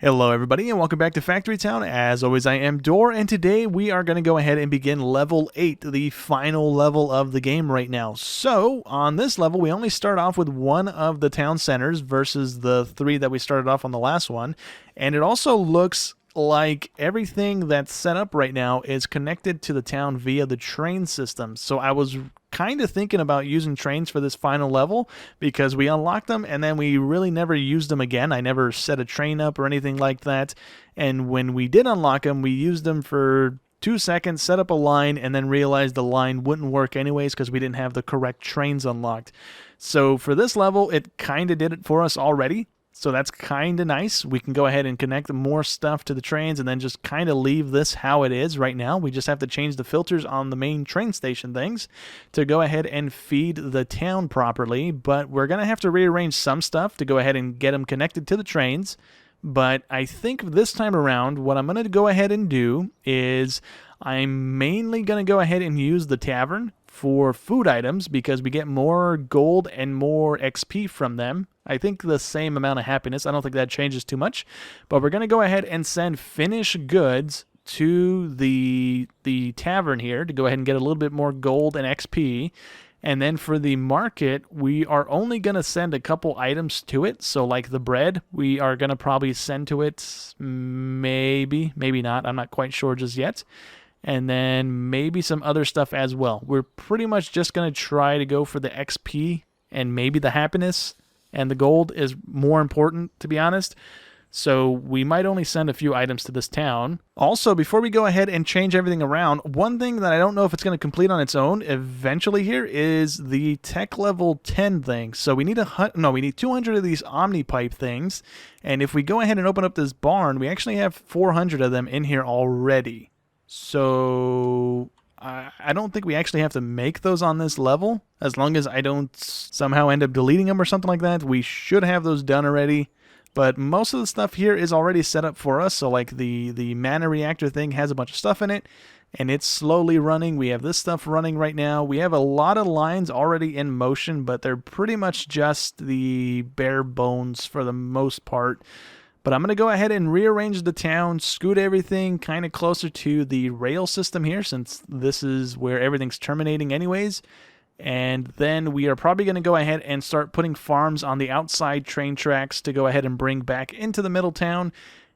Hello everybody and welcome back to Factory Town. As always, I am Dor, and today we are going to go ahead and begin level 8, the final level of the game right now. So, on this level, we only start off with one of the town centers versus the 3 that we started off on the last one. And it also looks like everything that's set up right now is connected to the town via the train system. So I was kind of thinking about using trains for this final level because we unlocked them and then we really never used them again. I never set a train up or anything like that. And when we did unlock them, we used them for 2 seconds, set up a line, and then realized the line wouldn't work anyways because we didn't have the correct trains unlocked. So for this level, it kind of did it for us already. So that's kind of nice. We can go ahead and connect more stuff to the trains and then just kind of leave this how it is right now. We just have to change the filters on the main train station things to go ahead and feed the town properly. But we're going to have to rearrange some stuff to go ahead and get them connected to the trains. But I think this time around, what I'm going to go ahead and do is I'm mainly going to go ahead and use the tavern for food items because we get more gold and more XP from them. I think the same amount of happiness. I don't think that changes too much. But we're going to go ahead and send finished goods to the tavern here to go ahead and get a little bit more gold and XP. And then for the market, we are only going to send a couple items to it. So like the bread, we are going to probably send to it maybe not. I'm not quite sure just yet. And then maybe some other stuff as well. We're pretty much just going to try to go for the XP and maybe the happiness. And the gold is more important, to be honest. So we might only send a few items to this town. Also, before we go ahead and change everything around, one thing that I don't know if it's going to complete on its own eventually here is the tech level 10 thing. So we need 200 of these Omni pipe things. And if we go ahead and open up this barn, we actually have 400 of them in here already. So I don't think we actually have to make those on this level. As long as I don't somehow end up deleting them or something like that, we should have those done already. But most of the stuff here is already set up for us. So like the mana reactor thing has a bunch of stuff in it, and it's slowly running. We have this stuff running right now. We have a lot of lines already in motion, but they're pretty much just the bare bones for the most part. But I'm going to go ahead and rearrange the town, scoot everything kind of closer to the rail system here, since this is where everything's terminating anyways. And then we are probably going to go ahead and start putting farms on the outside train tracks to go ahead and bring back into the middle town.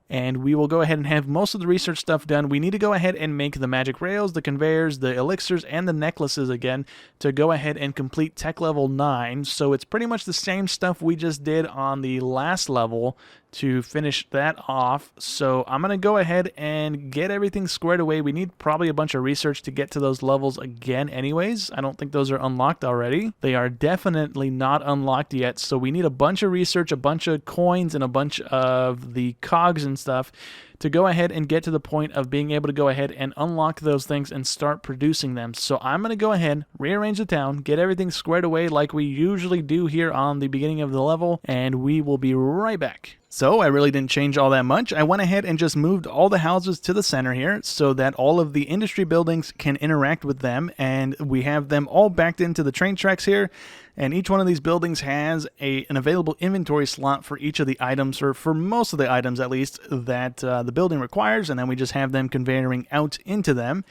And we will go ahead and have most of the research stuff done. We need to go ahead and make the magic rails, the conveyors, the elixirs, and the necklaces again to go ahead and complete tech level 9. So it's pretty much the same stuff we just did on the last level to finish that off. So I'm going to go ahead and get everything squared away. We need probably a bunch of research to get to those levels again anyways. I don't think those are unlocked already. They are definitely not unlocked yet. So we need a bunch of research, a bunch of coins, and a bunch of the cogs and stuff to go ahead and get to the point of being able to go ahead and unlock those things and start producing them. So I'm going to go ahead, rearrange the town, get everything squared away like we usually do here on the beginning of the level, and we will be right back. So I really didn't change all that much. I went ahead and just moved all the houses to the center here so that all of the industry buildings can interact with them, and we have them all backed into the train tracks here. And each one of these buildings has an available inventory slot for each of the items, or for most of the items at least, that the building requires, and then we just have them conveying out into them.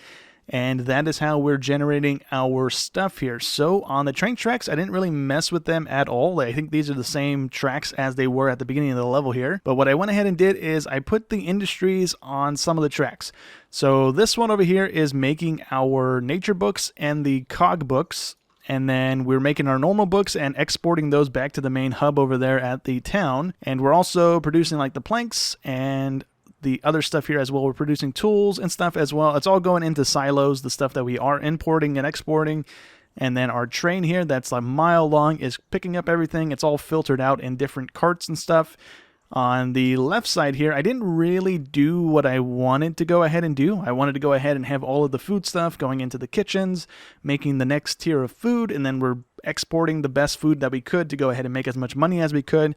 And that is how we're generating our stuff here. So on the train tracks, I didn't really mess with them at all. I think these are the same tracks as they were at the beginning of the level here. But what I went ahead and did is I put the industries on some of the tracks. So this one over here is making our nature books and the cog books. And then we're making our normal books and exporting those back to the main hub over there at the town. And we're also producing like the planks and the other stuff here as well. We're producing tools and stuff as well. It's all going into silos, the stuff that we are importing and exporting. And then our train here that's a mile long is picking up everything. It's all filtered out in different carts and stuff. On the left side here, I didn't really do what I wanted to go ahead and do. I wanted to go ahead and have all of the food stuff going into the kitchens, making the next tier of food, and then we're exporting the best food that we could to go ahead and make as much money as we could.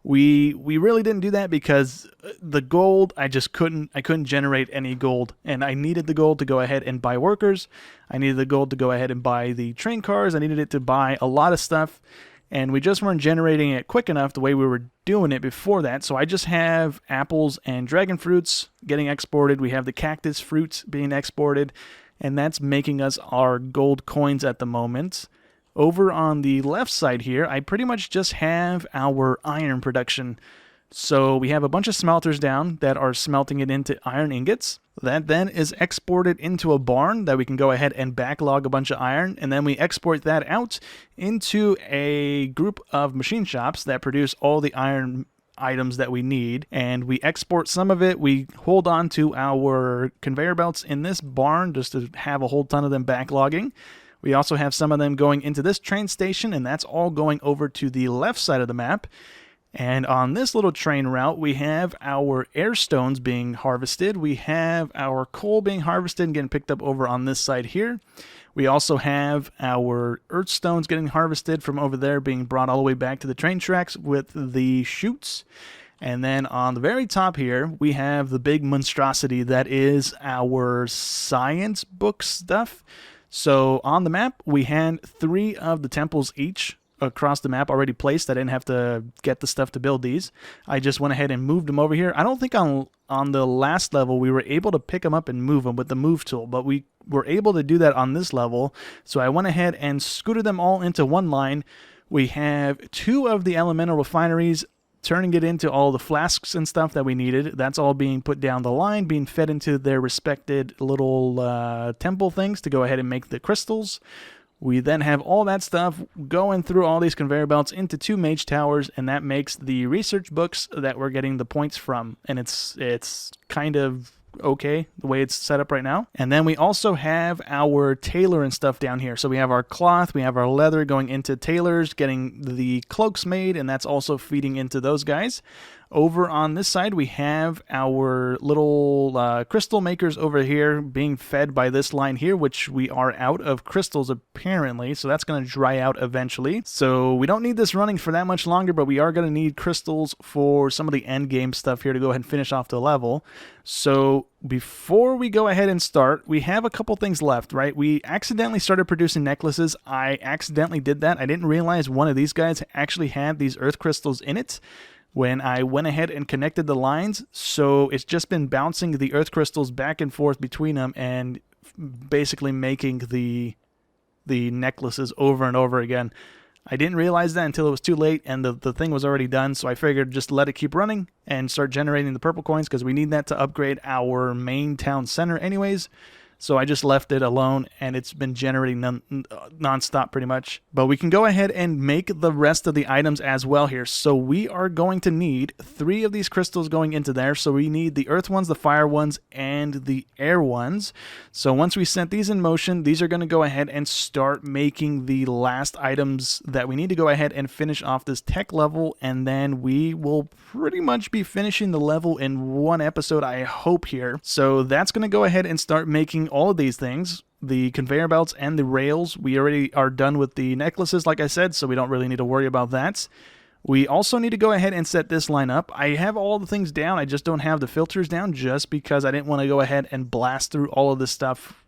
We really didn't do that because the gold, I couldn't generate any gold, and I needed the gold to go ahead and buy workers. I needed the gold to go ahead and buy the train cars. I needed it to buy a lot of stuff. and we just weren't generating it quick enough the way we were doing it before that. So I just have apples and dragon fruits getting exported. We have the cactus fruits being exported, and that's making us our gold coins at the moment. Over on the left side here, I pretty much just have our iron production. So we have a bunch of smelters down that are smelting it into iron ingots. That then is exported into a barn that we can go ahead and backlog a bunch of iron, and then we export that out into a group of machine shops that produce all the iron items that we need, and we export some of it. We hold on to our conveyor belts in this barn just to have a whole ton of them backlogging. We also have some of them going into this train station, and that's all going over to the left side of the map. And on this little train route, we have our air stones being harvested. We have our coal being harvested and getting picked up over on this side here. We also have our earth stones getting harvested from over there, being brought all the way back to the train tracks with the chutes. And then on the very top here, we have the big monstrosity that is our science book stuff. So on the map, we had 3 of the temples each across the map already placed. I didn't have to get the stuff to build these. I just went ahead and moved them over here. I don't think on the last level we were able to pick them up and move them with the move tool, but we were able to do that on this level. So I went ahead and scooted them all into one line. We have 2 of the elemental refineries, turning it into all the flasks and stuff that we needed. That's all being put down the line, being fed into their respected little temple things to go ahead and make the crystals. We then have all that stuff going through all these conveyor belts into 2 mage towers, and that makes the research books that we're getting the points from. And it's kind of okay the way it's set up right now. And then we also have our tailor and stuff down here. So we have our cloth, we have our leather going into tailors, getting the cloaks made, and that's also feeding into those guys. Over on this side, we have our little crystal makers over here being fed by this line here, which we are out of crystals apparently, so that's going to dry out eventually. So we don't need this running for that much longer, but we are going to need crystals for some of the end game stuff here to go ahead and finish off the level. So before we go ahead and start, we have a couple things left, right? We accidentally started producing necklaces. I accidentally did that. I didn't realize one of these guys actually had these earth crystals in it when I went ahead and connected the lines. So it's just been bouncing the earth crystals back and forth between them and basically making the necklaces over and over again. I didn't realize that until it was too late and the thing was already done, so I figured just let it keep running and start generating the purple coins because we need that to upgrade our main town center anyways. So I just left it alone, and it's been generating non-stop pretty much. But we can go ahead and make the rest of the items as well here. So we are going to need 3 of these crystals going into there. So we need the earth ones, the fire ones, and the air ones. So once we set these in motion, these are going to go ahead and start making the last items that we need to go ahead and finish off this tech level. And then we will pretty much be finishing the level in 1 episode, I hope here. So that's going to go ahead and start making all of these things, the conveyor belts and the rails. We already are done with the necklaces, like I said, so we don't really need to worry about that. We also need to go ahead and set this line up. I have all the things down, I just don't have the filters down, just because I didn't want to go ahead and blast through all of this stuff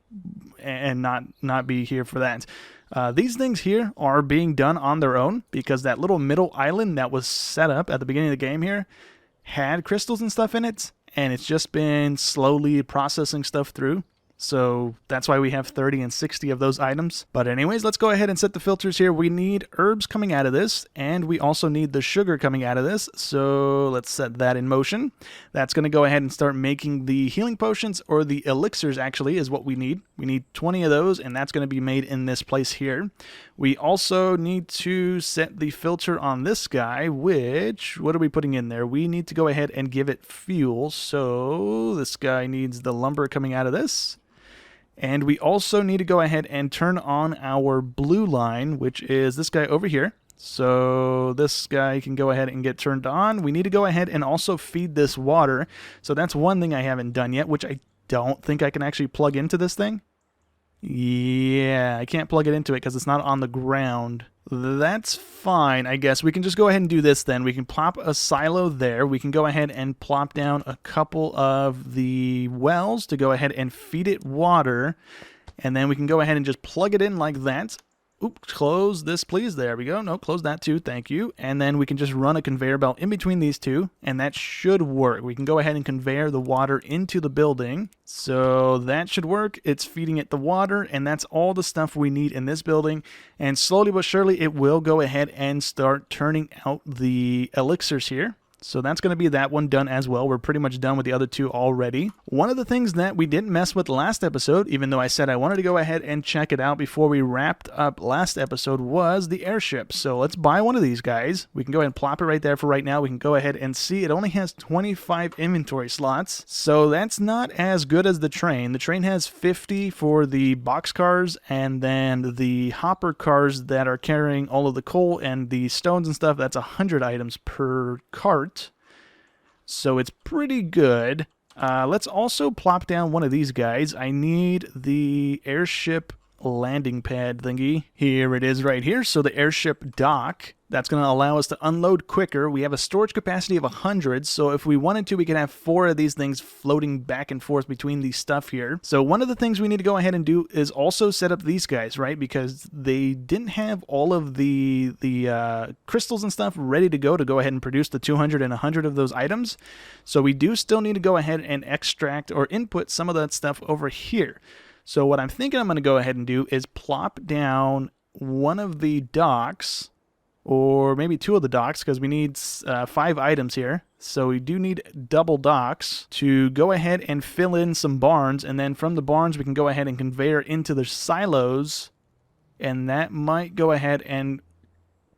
and not be here for that. These things here are being done on their own because that little middle island that was set up at the beginning of the game here had crystals and stuff in it, and it's just been slowly processing stuff through. So that's why we have 30 and 60 of those items. But anyways, let's go ahead and set the filters here. We need herbs coming out of this, and we also need the sugar coming out of this. So let's set that in motion. That's going to go ahead and start making the healing potions, or the elixirs actually is what we need. We need 20 of those, and that's going to be made in this place here. We also need to set the filter on this guy, which, what are we putting in there? We need to go ahead and give it fuel. So this guy needs the lumber coming out of this. And we also need to go ahead and turn on our blue line, which is this guy over here. So this guy can go ahead and get turned on. We need to go ahead and also feed this water. So that's one thing I haven't done yet, which I don't think I can actually plug into this thing. Yeah, I can't plug it into it because it's not on the ground. That's fine, I guess. We can just go ahead and do this then. We can plop a silo there. We can go ahead and plop down a couple of the wells to go ahead and feed it water. And then we can go ahead and just plug it in like that. Oops, close this, please. There we go. No, close that too. Thank you. And then we can just run a conveyor belt in between these two, and that should work. We can go ahead and conveyor the water into the building. So that should work. It's feeding it the water, and that's all the stuff we need in this building. And slowly but surely, it will go ahead and start turning out the elixirs here. So that's going to be that one done as well. We're pretty much done with the other two already. One of the things that we didn't mess with last episode, even though I said I wanted to go ahead and check it out before we wrapped up last episode, was the airship. So let's buy one of these guys. We can go ahead and plop it right there for right now. We can go ahead and see it only has 25 inventory slots. So that's not as good as the train. The train has 50 for the box cars, and then the hopper cars that are carrying all of the coal and the stones and stuff, that's 100 items per cart. So it's pretty good. Let's also plop down one of these guys. I need the airship landing pad thingy. Here it is right here. So the airship dock. That's going to allow us to unload quicker. We have a storage capacity of 100, so if we wanted to, we could have 4 of these things floating back and forth between these stuff here. So one of the things we need to go ahead and do is also set up these guys, right? Because they didn't have all of the crystals and stuff ready to go ahead and produce the 200 and 100 of those items. So we do still need to go ahead and extract or input some of that stuff over here. So what I'm thinking I'm going to go ahead and do is plop down one of the docks, or maybe 2 of the docks, because we need 5 items here. So we do need double docks to go ahead and fill in some barns, and then from the barns we can go ahead and conveyor into the silos, and that might go ahead and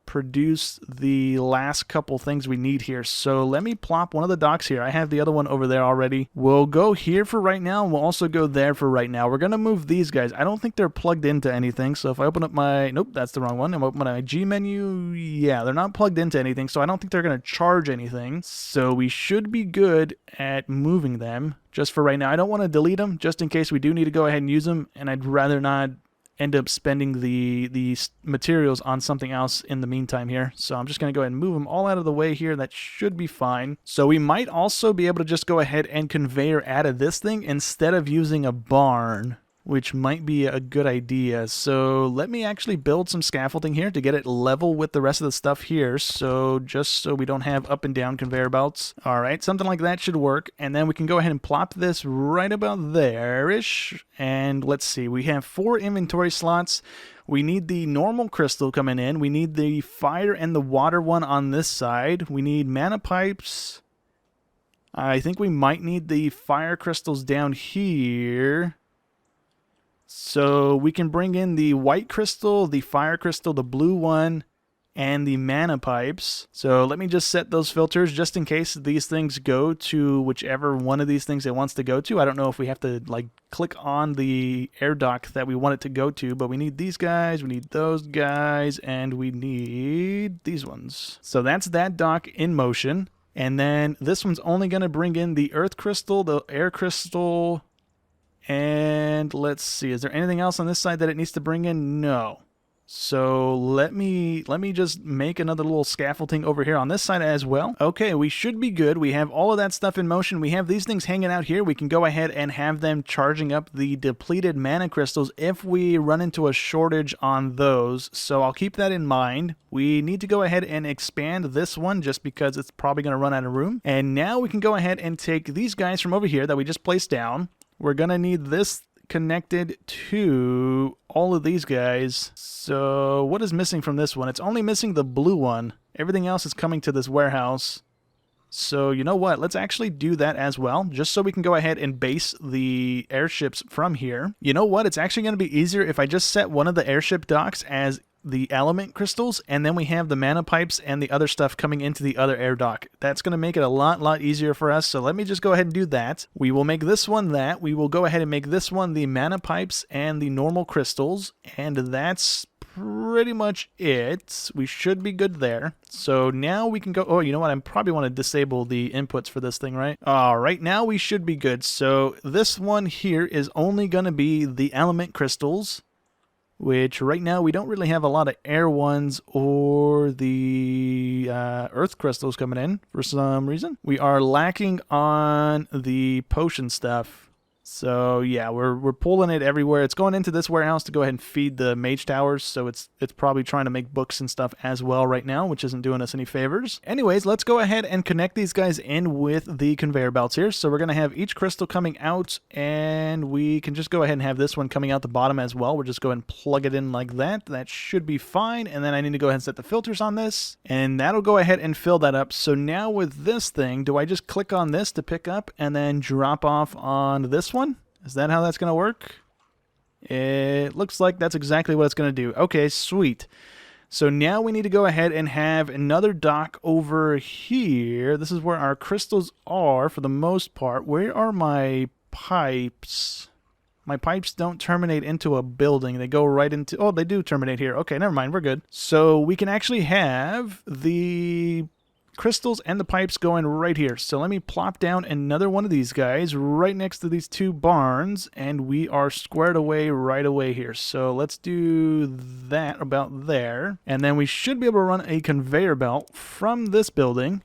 produce the last couple things we need here. So let me plop one of the docks here. I have the other one over there already. We'll go here for right now, and we'll also go there for right now. We're going to move these guys. I don't think they're plugged into anything, so if I open up my... Nope, that's the wrong one. I'm opening my G menu. Yeah, they're not plugged into anything, so I don't think they're going to charge anything. So we should be good at moving them just for right now. I don't want to delete them just in case we do need to go ahead and use them, and I'd rather not end up spending the materials on something else in the meantime here. So I'm just going to go ahead and move them all out of the way here. That should be fine. So we might also be able to just go ahead and conveyor out of this thing instead of using a barn, which might be a good idea. So let me actually build some scaffolding here to get it level with the rest of the stuff here. So just so we don't have up and down conveyor belts. All right, something like that should work. And then we can go ahead and plop this right about there-ish. And let's see, we have 4 inventory slots. We need the normal crystal coming in. We need the fire and the water one on this side. We need mana pipes. I think we might need the fire crystals down here. So we can bring in the white crystal, the fire crystal, the blue one, and the mana pipes. So let me just set those filters just in case these things go to whichever one of these things it wants to go to. I don't know if we have to like click on the air dock that we want it to go to, but we need these guys, we need those guys, and we need these ones. So that's that dock in motion. And then this one's only going to bring in the earth crystal, the air crystal, and let's see, is there anything else on this side that it needs to bring in? No. So let me just make another little scaffolding over here on this side as well. Okay, we should be good. We have all of that stuff in motion. We have these things hanging out here. We can go ahead and have them charging up the depleted mana crystals if we run into a shortage on those. So I'll keep that in mind. We need to go ahead and expand this one just because it's probably going to run out of room. And now we can go ahead and take these guys from over here that we just placed down. We're going to need this connected to all of these guys. So what is missing from this one? It's only missing the blue one. Everything else is coming to this warehouse. So you know what? Let's actually do that as well, just so we can go ahead and base the airships from here. You know what? It's actually going to be easier if I just set one of the airship docks as the element crystals, and then we have the mana pipes and the other stuff coming into the other air dock. That's going to make it a lot easier for us. So let me just go ahead and do that. We will make this one that. We will go ahead and make this one the mana pipes and the normal crystals, and that's pretty much it. We should be good there. So now we can go... Oh, you know what? I probably want to disable the inputs for this thing, right? All right, now we should be good. So this one here is only going to be the element crystals, which right now we don't really have a lot of air ones or the earth crystals coming in for some reason. We are lacking on the potion stuff. So yeah, we're pulling it everywhere. It's going into this warehouse to go ahead and feed the mage towers, so it's probably trying to make books and stuff as well right now, which isn't doing us any favors. Anyways, let's go ahead and connect these guys in with the conveyor belts here. So we're going to have each crystal coming out, and we can just go ahead and have this one coming out the bottom as well. We'll just go ahead and plug it in like that. That should be fine, and then I need to go ahead and set the filters on this, and that'll go ahead and fill that up. So now with this thing, do I just click on this to pick up and then drop off on this one? Is that how that's going to work? It looks like that's exactly what it's going to do. Okay, sweet. So now we need to go ahead and have another dock over here. This is where our crystals are for the most part. Where are my pipes? My pipes don't terminate into a building. They go right into... Oh, they do terminate here. Okay, never mind. We're good. So we can actually have the crystals and the pipes going right here. So let me plop down another one of these guys right next to these two barns, and we are squared away right away here. So let's do that about there, and then we should be able to run a conveyor belt from this building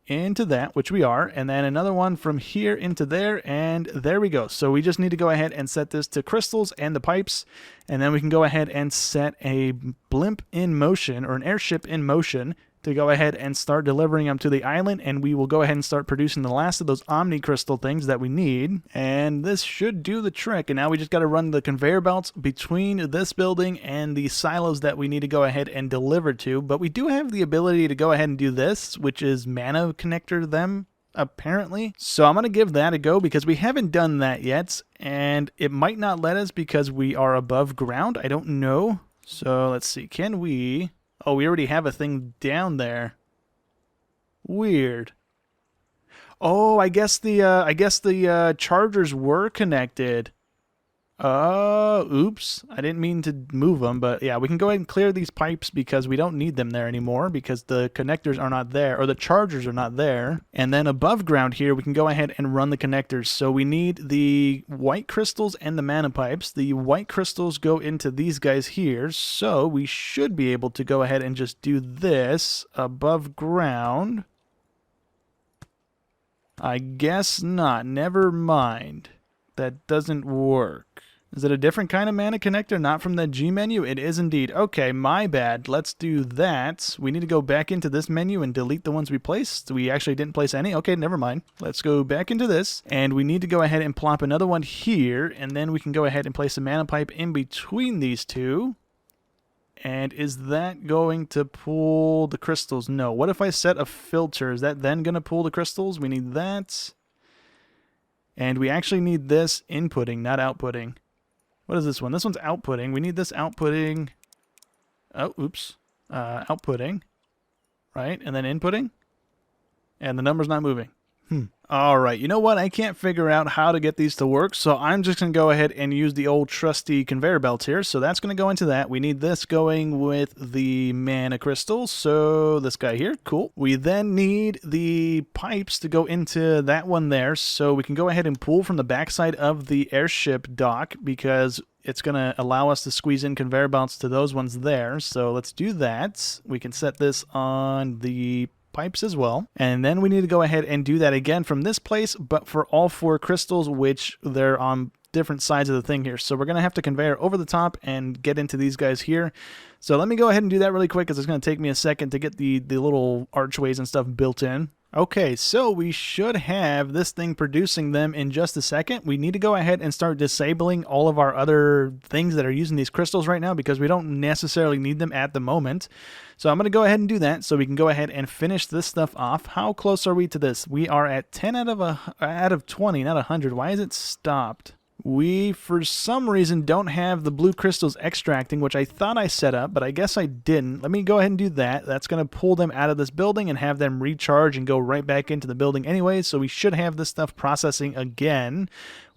into that, which we are, and then another one from here into there, and there we go. So we just need to go ahead and set this to crystals and the pipes, and then we can go ahead and set a blimp in motion, or an airship in motion, to go ahead and start delivering them to the island, and we will go ahead and start producing the last of those Omni crystal things that we need, and this should do the trick. And now we just got to run the conveyor belts between this building and the silos that we need to go ahead and deliver to. But we do have the ability to go ahead and do this, which is mana connector them, apparently. So I'm going to give that a go because we haven't done that yet, and it might not let us because we are above ground. I don't know. So let's see, can we... Oh, we already have a thing down there. Weird. Oh, I guess the chargers were connected. Oops. I didn't mean to move them, but yeah, we can go ahead and clear these pipes because we don't need them there anymore because the connectors are not there, or the chargers are not there. And then above ground here, we can go ahead and run the connectors. So we need the white crystals and the mana pipes. The white crystals go into these guys here, so we should be able to go ahead and just do this above ground. I guess not. Never mind. That doesn't work. Is it a different kind of mana connector, not from the G menu? It is indeed. Okay, my bad. Let's do that. We need to go back into this menu and delete the ones we placed. We actually didn't place any. Okay, never mind. Let's go back into this, and we need to go ahead and plop another one here, and then we can go ahead and place a mana pipe in between these two. And is that going to pull the crystals? No. What if I set a filter? Is that then going to pull the crystals? We need that. And we actually need this inputting, not outputting. What is this one? This one's outputting. We need this outputting. Oh, oops. Outputting. Right? And then inputting. And the number's not moving. All right. You know what? I can't figure out how to get these to work, so I'm just going to go ahead and use the old trusty conveyor belts here. So that's going to go into that. We need this going with the mana crystals. So this guy here. Cool. We then need the pipes to go into that one there. So we can go ahead and pull from the backside of the airship dock because it's going to allow us to squeeze in conveyor belts to those ones there. So let's do that. We can set this on the pipes as well, and then we need to go ahead and do that again from this place, but for all four crystals, which they're on different sides of the thing here. So we're going to have to conveyor over the top and get into these guys here. So let me go ahead and do that really quick because it's going to take me a second to get the little archways and stuff built in. Okay, so we should have this thing producing them in just a second. We need to go ahead and start disabling all of our other things that are using these crystals right now because we don't necessarily need them at the moment. So I'm going to go ahead and do that so we can go ahead and finish this stuff off. How close are we to this? We are at 10 out of 20, not 100. Why is it stopped? We, for some reason, don't have the blue crystals extracting, which I thought I set up, but I guess I didn't. Let me go ahead and do that. That's going to pull them out of this building and have them recharge and go right back into the building anyway, so we should have this stuff processing again.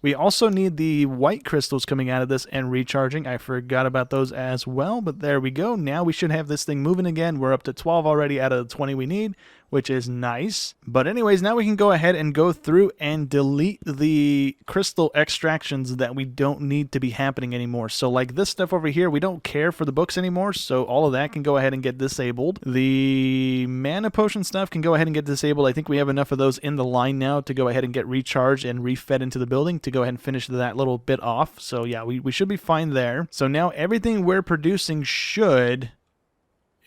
We also need the white crystals coming out of this and recharging. I forgot about those as well, but there we go. Now we should have this thing moving again. We're up to 12 already out of the 20 we need. which is nice. But anyways, now we can go ahead and go through and delete the crystal extractions that we don't need to be happening anymore. So like this stuff over here, we don't care for the books anymore, so all of that can go ahead and get disabled. The mana potion stuff can go ahead and get disabled. I think we have enough of those in the line now to go ahead and get recharged and refed into the building to go ahead and finish that little bit off. So yeah, we should be fine there. So now everything we're producing should,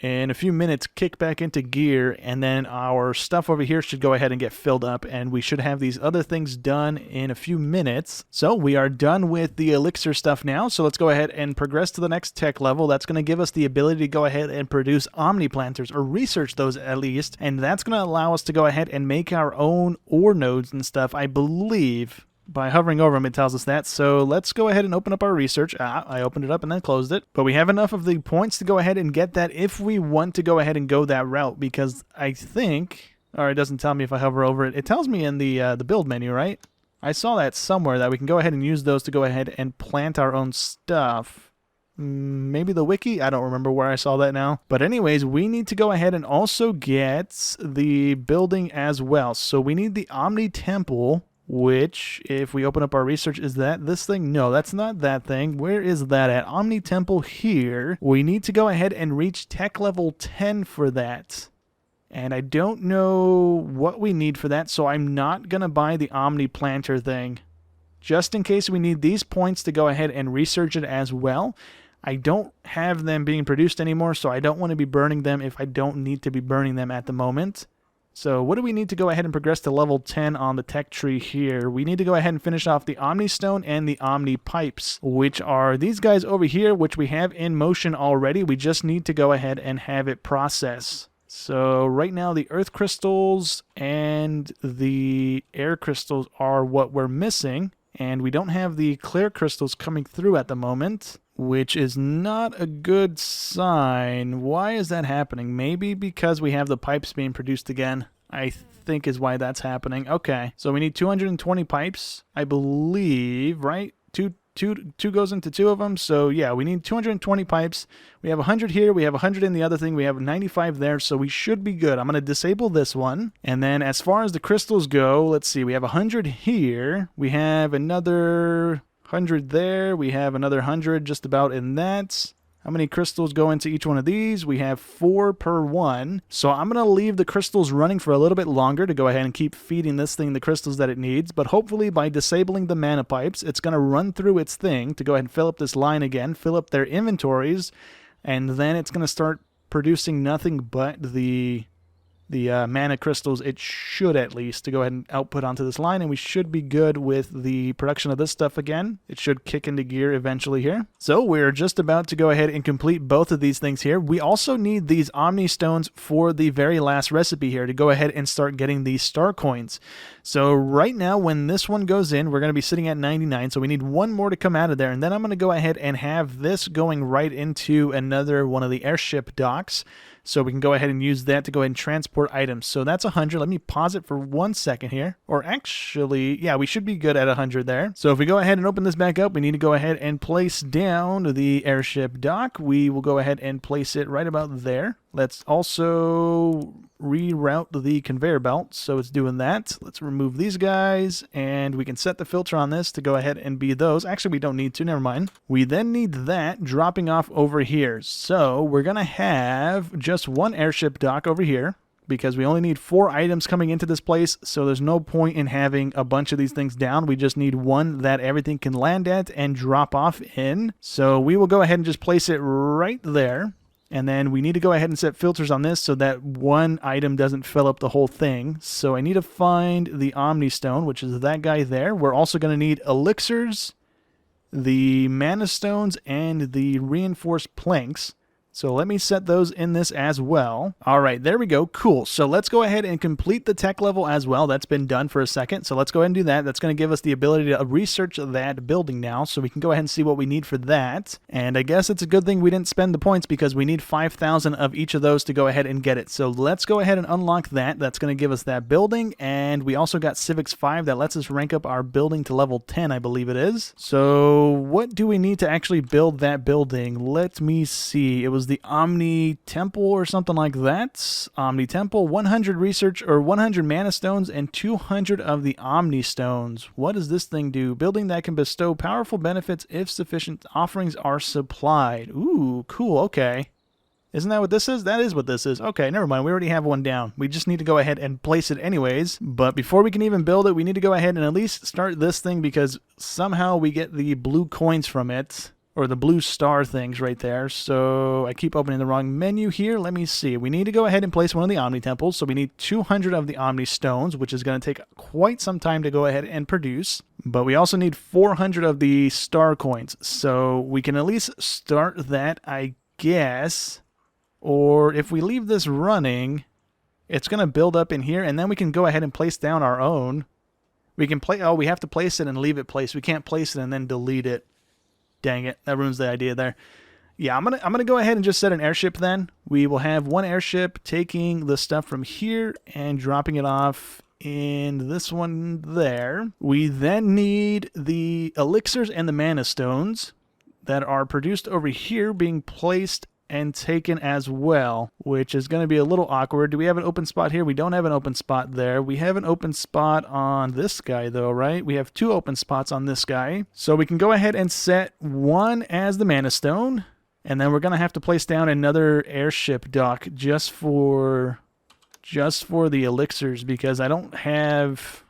in a few minutes, kick back into gear, and then our stuff over here should go ahead and get filled up, and we should have these other things done in a few minutes. So we are done with the elixir stuff now, so let's go ahead and progress to the next tech level. That's going to give us the ability to go ahead and produce Omni planters, or research those at least, and that's going to allow us to go ahead and make our own ore nodes and stuff, I believe. By hovering over them, it tells us that. So let's go ahead and open up our research. I opened it up and then closed it. But we have enough of the points to go ahead and get that if we want to go ahead and go that route. Because I think, or it doesn't tell me if I hover over it. It tells me in the build menu, right? I saw that somewhere that we can go ahead and use those to go ahead and plant our own stuff. Maybe the wiki? I don't remember where I saw that now. But anyways, we need to go ahead and also get the building as well. So we need the Omni Temple, which, if we open up our research, is that this thing? No, that's not that thing. Where is that at? Omni Temple here. We need to go ahead and reach tech level 10 for that. And I don't know what we need for that, so I'm not going to buy the Omni Planter thing. Just in case we need these points to go ahead and research it as well. I don't have them being produced anymore, so I don't want to be burning them if I don't need to be burning them at the moment. So what do we need to go ahead and progress to level 10 on the tech tree here? We need to go ahead and finish off the Omni Stone and the Omni Pipes, which are these guys over here, which we have in motion already. We just need to go ahead and have it process. So right now the Earth Crystals and the Air Crystals are what we're missing, and we don't have the Clear Crystals coming through at the moment, which is not a good sign. Why is that happening? Maybe because we have the pipes being produced again, I think is why that's happening. Okay, so we need 220 pipes, I believe, right? Two goes into two of them, so yeah, we need 220 pipes. We have 100 here, we have 100 in the other thing, we have 95 there, so we should be good. I'm going to disable this one, and then as far as the crystals go, let's see, we have 100 here, we have another 100 there, we have another 100 just about in that. How many crystals go into each one of these? We have 4 per one. So I'm going to leave the crystals running for a little bit longer to go ahead and keep feeding this thing the crystals that it needs. But hopefully by disabling the mana pipes, it's going to run through its thing to go ahead and fill up this line again, fill up their inventories, and then it's going to start producing nothing but the mana crystals, it should at least, to go ahead and output onto this line, and we should be good with the production of this stuff again. It should kick into gear eventually here. So we're just about to go ahead and complete both of these things here. We also need these Omni Stones for the very last recipe here to go ahead and start getting these star coins. So right now, when this one goes in, we're going to be sitting at 99, so we need one more to come out of there, and then I'm going to go ahead and have this going right into another one of the airship docks. So we can go ahead and use that to go ahead and transport items. So that's 100. Let me pause it for 1 second here. Or actually, yeah, we should be good at 100 there. So if we go ahead and open this back up, we need to go ahead and place down the airship dock. We will go ahead and place it right about there. Let's also reroute the conveyor belt, so it's doing that. Let's remove these guys, and we can set the filter on this to go ahead and be those. Actually, we don't need to, never mind. We then need that dropping off over here. So we're going to have just one airship dock over here, because we only need 4 items coming into this place, so there's no point in having a bunch of these things down. We just need one that everything can land at and drop off in. So we will go ahead and just place it right there. And then we need to go ahead and set filters on this so that one item doesn't fill up the whole thing. So I need to find the Omni Stone, which is that guy there. We're also going to need elixirs, the mana stones, and the reinforced planks. So let me set those in this as well. All right, there we go. Cool. So let's go ahead and complete the tech level as well. That's been done for a second. So let's go ahead and do that. That's going to give us the ability to research that building now. So we can go ahead and see what we need for that. And I guess it's a good thing we didn't spend the points because we need 5,000 of each of those to go ahead and get it. So let's go ahead and unlock that. That's going to give us that building. And we also got Civics 5 that lets us rank up our building to level 10, I believe it is. So what do we need to actually build that building? Let me see. It was was the Omni Temple or something like that. Omni Temple, 100 research or 100 mana stones and 200 of the Omni stones. What does this thing do? Building that can bestow powerful benefits if sufficient offerings are supplied. Ooh, cool. Okay. Isn't that what this is? That is what this is. Okay, never mind. We already have one down. We just need to go ahead and place it anyways. But before we can even build it, we need to go ahead and at least start this thing because somehow we get the blue coins from it. Or the blue star things right there. So I keep opening the wrong menu here. Let me see. We need to go ahead and place one of the Omni Temples. So we need 200 of the Omni Stones, which is going to take quite some time to go ahead and produce. But we also need 400 of the star coins. So we can at least start that, I guess. Or if we leave this running, it's going to build up in here. And then we can go ahead and place down our own. We can play. Oh, we have to place it and leave it placed. We can't place it and then delete it. Dang it, that ruins the idea there. Yeah, I'm gonna go ahead and just set an airship then. We will have one airship taking the stuff from here and dropping it off in this one there. We then need the elixirs and the mana stones that are produced over here being placed and taken as well, which is going to be a little awkward. Do we have an open spot here? We don't have an open spot there. We have an open spot on this guy though, right? We have 2 open spots on this guy. So we can go ahead and set one as the mana stone, and then we're going to have to place down another airship dock just for the elixirs because I don't have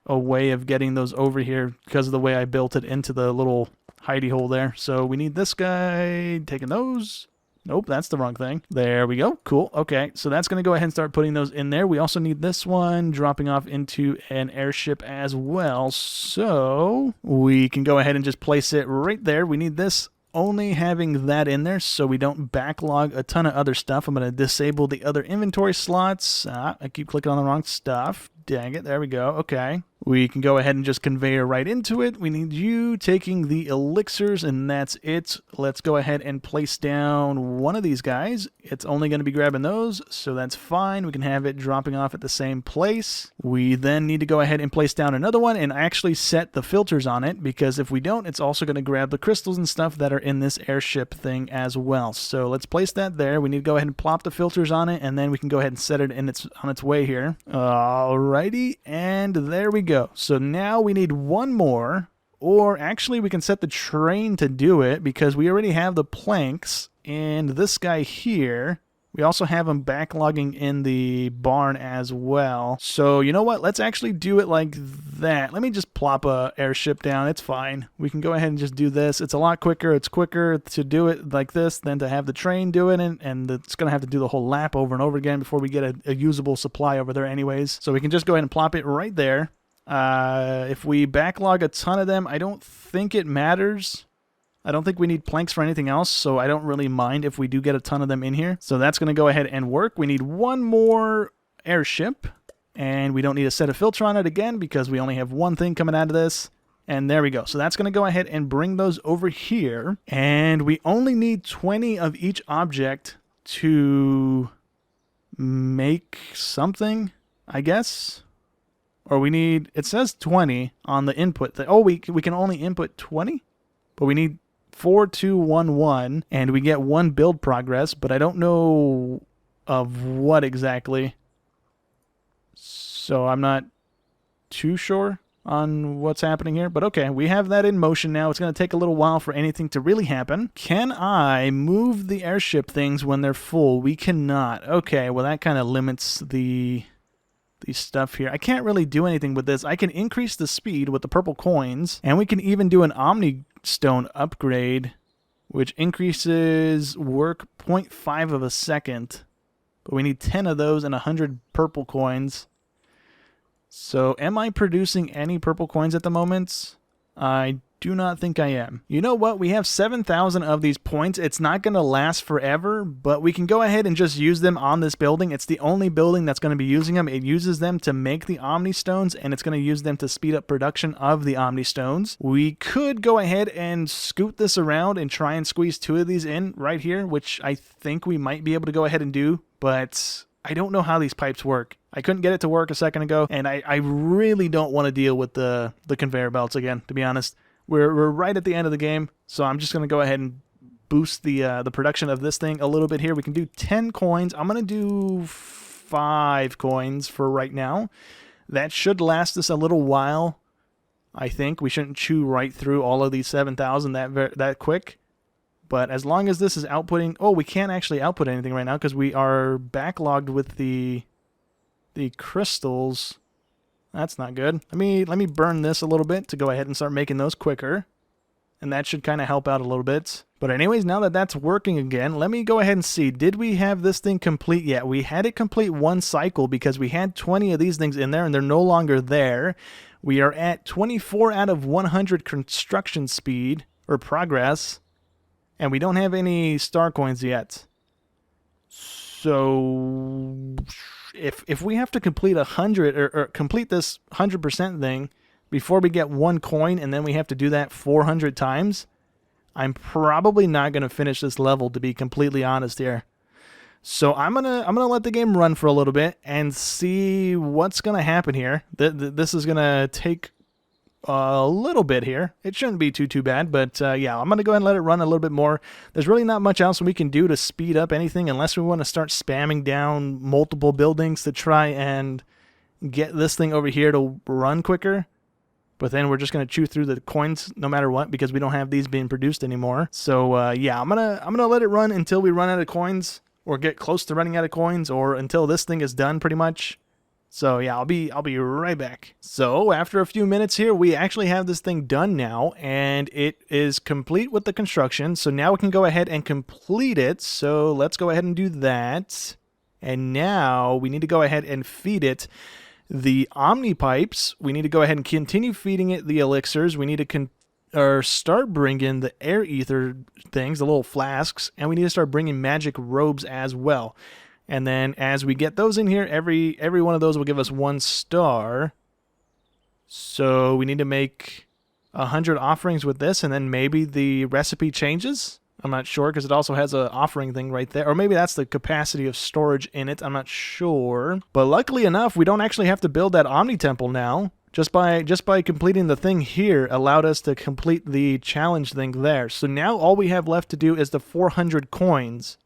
a way of getting those over here because of the way I built it into the little hidey hole there. So we need this guy taking those. Nope, that's the wrong thing. There we go. Cool. Okay, so that's going to go ahead and start putting those in there. We also need this one dropping off into an airship as well. So we can go ahead and just place it right there. We need this only having that in there so we don't backlog a ton of other stuff. I'm going to disable the other inventory slots. I keep clicking on the wrong stuff. Dang it. There we go. Okay. We can go ahead and just conveyor right into it. We need you taking the elixirs, and that's it. Let's go ahead and place down one of these guys. It's only going to be grabbing those, so that's fine. We can have it dropping off at the same place. We then need to go ahead and place down another one and actually set the filters on it, because if we don't, it's also going to grab the crystals and stuff that are in this airship thing as well. So let's place that there. We need to go ahead and plop the filters on it, and then we can go ahead and set it on its way here. Alrighty, and there we go. So now we need one more, or actually we can set the train to do it because we already have the planks, and this guy here, we also have him backlogging in the barn as well. So you know what? Let's actually do it like that. Let me just plop a airship down. It's fine. We can go ahead and just do this. It's a lot quicker. It's quicker to do it like this than to have the train do it, and it's going to have to do the whole lap over and over again before we get a usable supply over there anyways. So we can just go ahead and plop it right there. If we backlog a ton of them, I don't think it matters. I don't think we need planks for anything else, so I don't really mind if we do get a ton of them in here. So that's going to go ahead and work. We need one more airship, and we don't need to set a filter on it again because we only have one thing coming out of this. And there we go. So that's going to go ahead and bring those over here. And we only need 20 of each object to make something, I guess. Or we need, it says 20 on the input. We can only input 20? But we need 4211, and we get 1 build progress, but I don't know of what exactly. So I'm not too sure on what's happening here. But okay, we have that in motion now. It's going to take a little while for anything to really happen. Can I move the airship things when they're full? We cannot. Okay, well that kind of limits the stuff here. I can't really do anything with this. I can increase the speed with the purple coins, and we can even do an Omni Stone upgrade, which increases work 0.5 of a second. But we need 10 of those and 100 purple coins. So am I producing any purple coins at the moment? I do not think I am. You know what? We have 7,000 of these points. It's not going to last forever, but we can go ahead and just use them on this building. It's the only building that's going to be using them. It uses them to make the Omni Stones, and it's going to use them to speed up production of the Omni Stones. We could go ahead and scoot this around and try and squeeze 2 of these in right here, which I think we might be able to go ahead and do, but I don't know how these pipes work. I couldn't get it to work a second ago, and I really don't want to deal with the conveyor belts again, to be honest. We're right at the end of the game, so I'm just going to go ahead and boost the production of this thing a little bit here. We can do 10 coins. I'm going to do 5 coins for right now. That should last us a little while. I think we shouldn't chew right through all of these 7,000 that quick. But as long as this is outputting... Oh, we can't actually output anything right now because we are backlogged with the crystals. That's not good. Let me burn this a little bit to go ahead and start making those quicker. And that should kind of help out a little bit. But anyways, now that that's working again, let me go ahead and see. Did we have this thing complete yet? We had it complete one cycle because we had 20 of these things in there and they're no longer there. We are at 24 out of 100 construction speed or progress. And we don't have any star coins yet. So if we have to complete 100 or complete this 100% thing before we get 1 coin, and then we have to do that 400 times, I'm probably not going to finish this level, to be completely honest here. So I'm gonna let the game run for a little bit and see what's gonna happen here. This is gonna take a little bit here. It shouldn't be too bad, but yeah, I'm gonna go ahead and let it run a little bit more. There's really not much else we can do to speed up anything unless we want to start spamming down multiple buildings to try and get this thing over here to run quicker. But then we're just going to chew through the coins no matter what because we don't have these being produced anymore. So yeah, I'm gonna let it run until we run out of coins or get close to running out of coins or until this thing is done pretty much. So yeah, I'll be right back. So after a few minutes here, we actually have this thing done now and it is complete with the construction. So now we can go ahead and complete it. So let's go ahead and do that. And now we need to go ahead and feed it the Omni pipes. We need to go ahead and continue feeding it the elixirs. We need to start bringing the air ether things, the little flasks, and we need to start bringing magic robes as well. And then as we get those in here, every one of those will give us 1 star. So we need to make 100 offerings with this, and then maybe the recipe changes. I'm not sure because it also has an offering thing right there. Or maybe that's the capacity of storage in it. I'm not sure. But luckily enough, we don't actually have to build that Omni Temple now. Just by completing the thing here allowed us to complete the challenge thing there. So now all we have left to do is the 400 coins.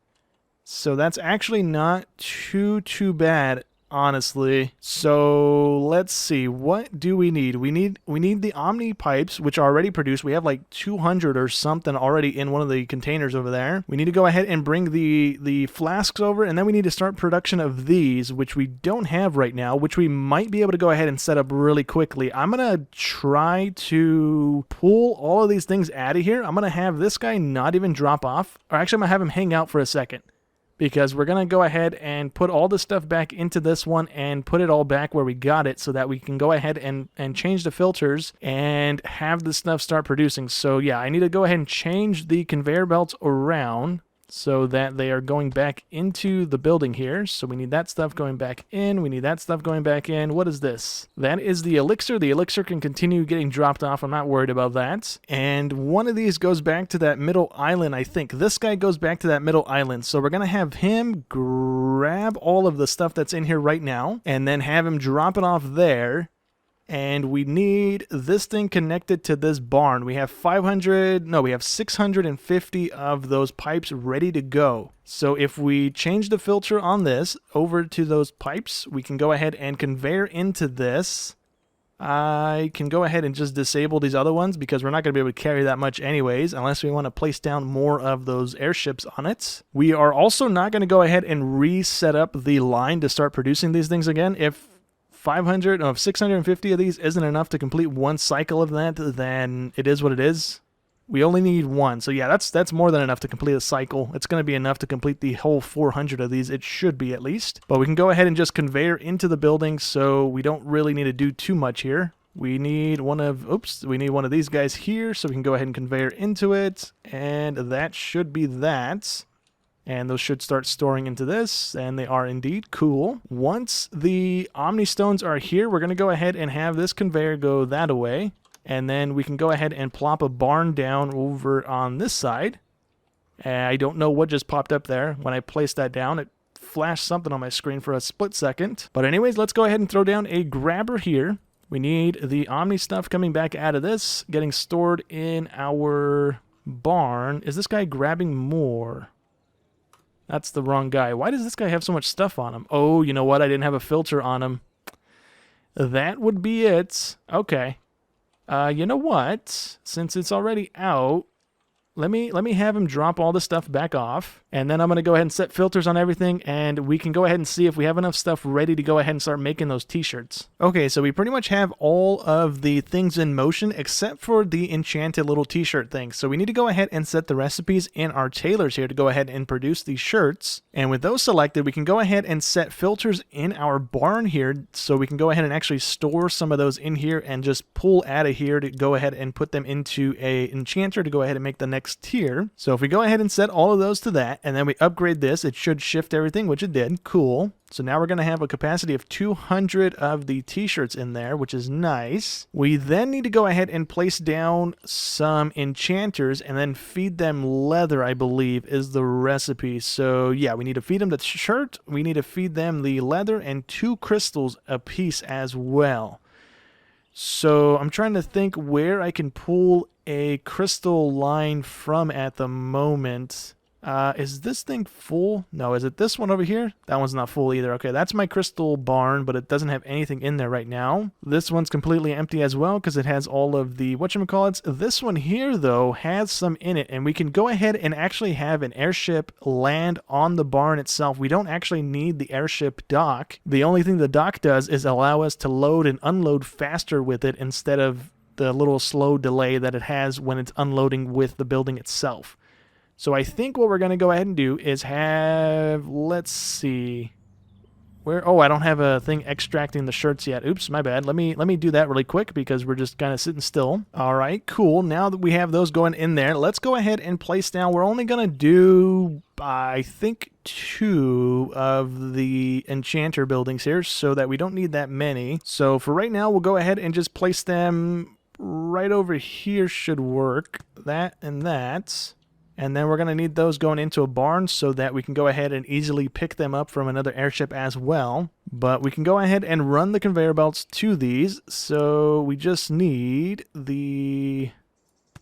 So that's actually not too bad, honestly. So let's see, what do we need? We need the Omni pipes, which are already produced. We have like 200 or something already in one of the containers over there. We need to go ahead and bring the flasks over, and then we need to start production of these, which we don't have right now, which we might be able to go ahead and set up really quickly. I'm gonna try to pull all of these things out of here. I'm gonna have this guy not even drop off, or actually I'm gonna have him hang out for a second. Because we're going to go ahead and put all the stuff back into this one and put it all back where we got it so that we can go ahead and change the filters and have the stuff start producing. So yeah, I need to go ahead and change the conveyor belts around so that they are going back into the building here. So we need that stuff going back in. We need that stuff going back in. What is this? That is the elixir. The elixir can continue getting dropped off. I'm not worried about that. And one of these goes back to that middle island, I think. This guy goes back to that middle island. So we're going to have him grab all of the stuff that's in here right now and then have him drop it off there. And we need this thing connected to this barn. We have 650 of those pipes ready to go. So if we change the filter on this over to those pipes, we can go ahead and conveyor into this. I can go ahead and just disable these other ones because we're not going to be able to carry that much anyways unless we want to place down more of those airships on it. We are also not going to go ahead and reset up the line to start producing these things again. If 650 of these isn't enough to complete 1 cycle of that, then it is what it is. We only need 1. So yeah, that's more than enough to complete a cycle. It's going to be enough to complete the whole 400 of these. It should be at least. But we can go ahead and just conveyor into the building so we don't really need to do too much here. We need one of these guys here so we can go ahead and conveyor into it. And that should be that. And those should start storing into this, and they are indeed. Cool. Once the Omni Stones are here, we're going to go ahead and have this conveyor go that away. And then we can go ahead and plop a barn down over on this side. I don't know what just popped up there. When I placed that down, it flashed something on my screen for a split second. But anyways, let's go ahead and throw down a grabber here. We need the Omni stuff coming back out of this, getting stored in our barn. Is this guy grabbing more? That's the wrong guy. Why does this guy have so much stuff on him? Oh, you know what? I didn't have a filter on him. That would be it. Okay. You know what? Since it's already out, let me have him drop all the stuff back off, and then I'm going to go ahead and set filters on everything, and we can go ahead and see if we have enough stuff ready to go ahead and start making those t-shirts. Okay, so we pretty much have all of the things in motion except for the enchanted little t-shirt thing. So we need to go ahead and set the recipes in our tailors here to go ahead and produce these shirts. And with those selected, we can go ahead and set filters in our barn here, so we can go ahead and actually store some of those in here and just pull out of here to go ahead and put them into a enchanter to go ahead and make the next tier. So if we go ahead and set all of those to that, and then we upgrade this, it should shift everything, which it did. Cool. So now we're going to have a capacity of 200 of the t-shirts in there, which is nice. We then need to go ahead and place down some enchanters and then feed them leather, I believe, is the recipe. So yeah, we need to feed them the shirt, we need to feed them the leather, and 2 crystals a piece as well. So I'm trying to think where I can pull a crystal line from at the moment. Is this thing full? No, is it this one over here? That one's not full either. Okay, that's my crystal barn, but it doesn't have anything in there right now. This one's completely empty as well because it has all of the whatchamacallits. This one here, though, has some in it, and we can go ahead and actually have an airship land on the barn itself. We don't actually need the airship dock. The only thing the dock does is allow us to load and unload faster with it instead of the little slow delay that it has when it's unloading with the building itself. So I think what we're going to go ahead and do is have, let's see, where, oh, I don't have a thing extracting the shirts yet. Oops, my bad. Let me do that really quick because we're just kind of sitting still. All right, cool. Now that we have those going in there, let's go ahead and place down. We're only going to do, I think, 2 of the enchanter buildings here so that we don't need that many. So for right now, we'll go ahead and just place them right over here should work. That and that. And then we're going to need those going into a barn so that we can go ahead and easily pick them up from another airship as well. But we can go ahead and run the conveyor belts to these. So we just need the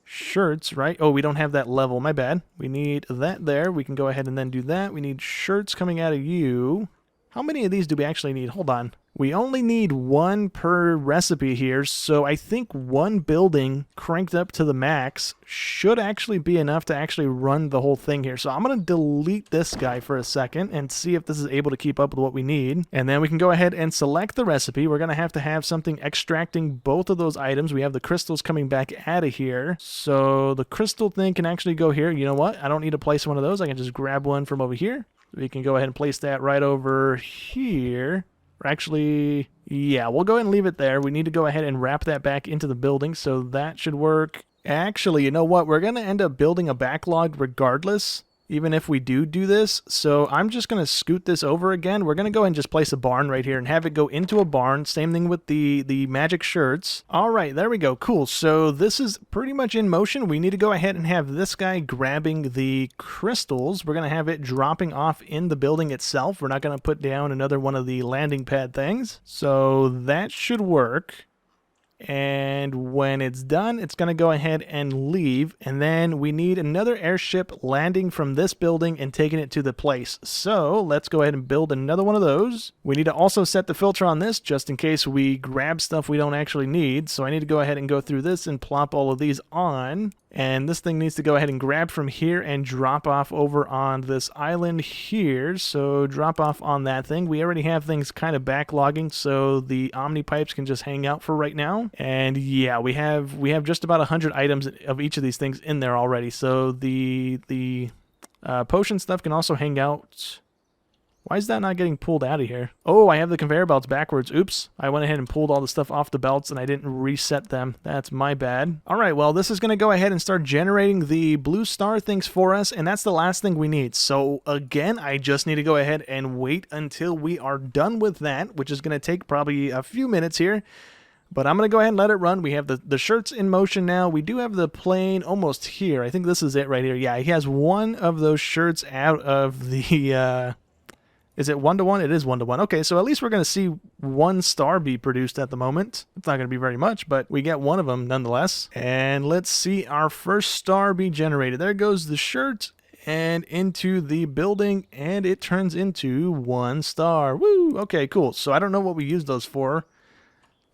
shirts, right? Oh, we don't have that level. My bad. We need that there. We can go ahead and then do that. We need shirts coming out of you. How many of these do we actually need? Hold on. We only need 1 per recipe here, so I think 1 building cranked up to the max should actually be enough to actually run the whole thing here. So I'm going to delete this guy for a second and see if this is able to keep up with what we need. And then we can go ahead and select the recipe. We're going to have something extracting both of those items. We have the crystals coming back out of here. So the crystal thing can actually go here. You know what? I don't need to place one of those. I can just grab one from over here. We can go ahead and place that right over here. Actually, yeah, we'll go ahead and leave it there. We need to go ahead and wrap that back into the building, so that should work. Actually, you know what? We're going to end up building a backlog regardless, even if we do this. So I'm just going to scoot this over again. We're going to go ahead and just place a barn right here and have it go into a barn. Same thing with the magic shirts. All right, there we go. Cool. So this is pretty much in motion. We need to go ahead and have this guy grabbing the crystals. We're going to have it dropping off in the building itself. We're not going to put down another one of the landing pad things. So that should work. And when it's done, it's going to go ahead and leave. And then we need another airship landing from this building and taking it to the place. So let's go ahead and build another one of those. We need to also set the filter on this just in case we grab stuff we don't actually need. So I need to go ahead and go through this and plop all of these on. And this thing needs to go ahead and grab from here and drop off over on this island here. So drop off on that thing. We already have things kind of backlogging, so the Omni pipes can just hang out for right now. And yeah, we have just about 100 items of each of these things in there already. So the potion stuff can also hang out. Why is that not getting pulled out of here? Oh, I have the conveyor belts backwards. Oops. I went ahead and pulled all the stuff off the belts and I didn't reset them. That's my bad. All right, well, this is going to go ahead and start generating the blue star things for us, and that's the last thing we need. So again, I just need to go ahead and wait until we are done with that, which is going to take probably a few minutes here. But I'm going to go ahead and let it run. We have the shirts in motion now. We do have the plane almost here. I think this is it right here. Yeah, he has one of those shirts out of the Is it 1-to-1? It is 1-to-1. Okay, so at least we're going to see 1 star be produced at the moment. It's not going to be very much, but we get 1 of them nonetheless. And let's see our first star be generated. There goes the shirt and into the building, and it turns into 1 star. Woo! Okay, cool. So I don't know what we use those for.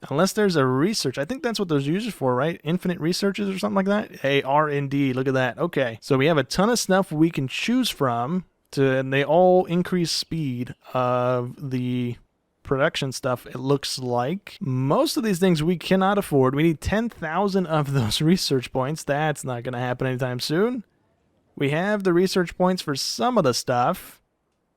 Unless there's a research. I think that's what those are used for, right? Infinite researches or something like that? Hey, R&D. Look at that. Okay. So we have a ton of stuff we can choose from. And they all increase speed of the production stuff, it looks like. Most of these things we cannot afford. We need 10,000 of those research points. That's not going to happen anytime soon. We have the research points for some of the stuff.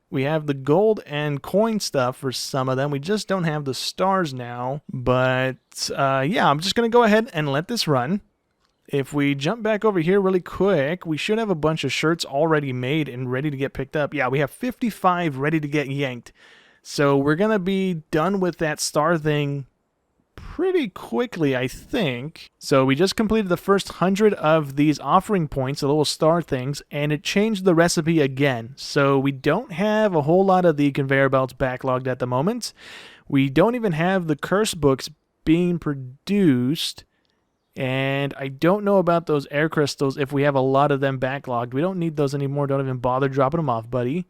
We have the gold and coin stuff for some of them. We just don't have the stars now. But yeah, I'm just going to go ahead and let this run. If we jump back over here really quick, we should have a bunch of shirts already made and ready to get picked up. Yeah, we have 55 ready to get yanked. So we're going to be done with that star thing pretty quickly, I think. So we just completed the first 100 of these offering points, the little star things, and it changed the recipe again. So we don't have a whole lot of the conveyor belts backlogged at the moment. We don't even have the curse books being produced. And I don't know about those air crystals if we have a lot of them backlogged. We don't need those anymore. Don't even bother dropping them off, buddy.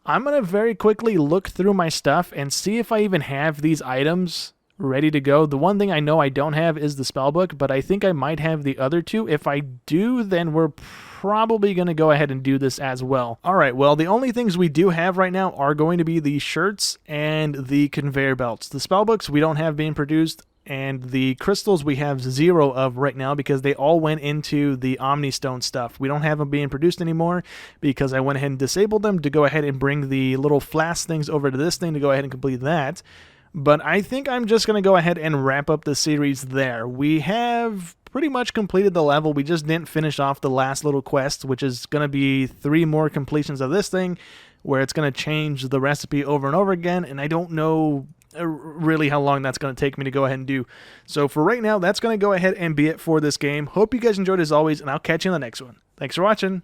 I'm going to very quickly look through my stuff and see if I even have these items ready to go. The one thing I know I don't have is the spell book, but I think I might have the other two. If I do, then we're probably going to go ahead and do this as well. All right, well, the only things we do have right now are going to be the shirts and the conveyor belts. The spell books we don't have being produced. And the crystals we have 0 of right now because they all went into the Omni Stone stuff. We don't have them being produced anymore because I went ahead and disabled them to go ahead and bring the little flask things over to this thing to go ahead and complete that. But I think I'm just going to go ahead and wrap up the series there. We have pretty much completed the level. We just didn't finish off the last little quest, which is going to be 3 more completions of this thing where it's going to change the recipe over and over again. And I don't know really how long that's going to take me to go ahead and do. So for right now, that's going to go ahead and be it for this game. Hope you guys enjoyed as always, and I'll catch you in the next one. Thanks for watching.